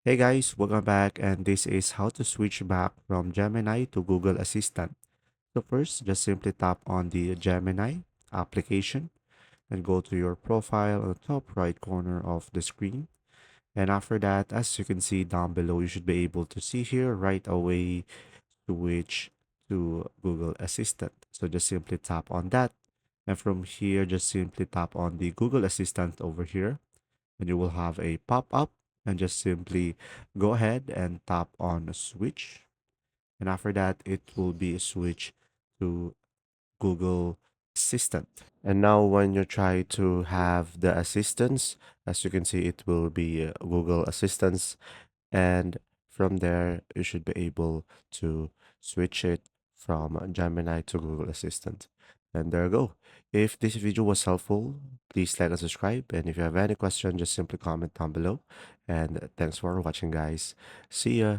Hey guys, welcome back, and this is how to switch back from Gemini to Google Assistant. So first, just simply tap on the Gemini application and go to your profile on the top right corner of the screen. And after that, as you can see down below, you should be able to see here right away switch to Google Assistant. So just simply tap on that. And from here, just simply tap on the Google Assistant over here and you will have a pop-up and just simply go ahead and tap on switch, and after that it will be switch to Google Assistant. And now when you try to have the assistance, as you can see, it will be Google Assistance, and from there you should be able to switch it from Gemini to Google Assistant. And there you go. If this video was helpful, please like and subscribe, and if you have any question, just simply comment down below. And thanks for watching, guys. See ya.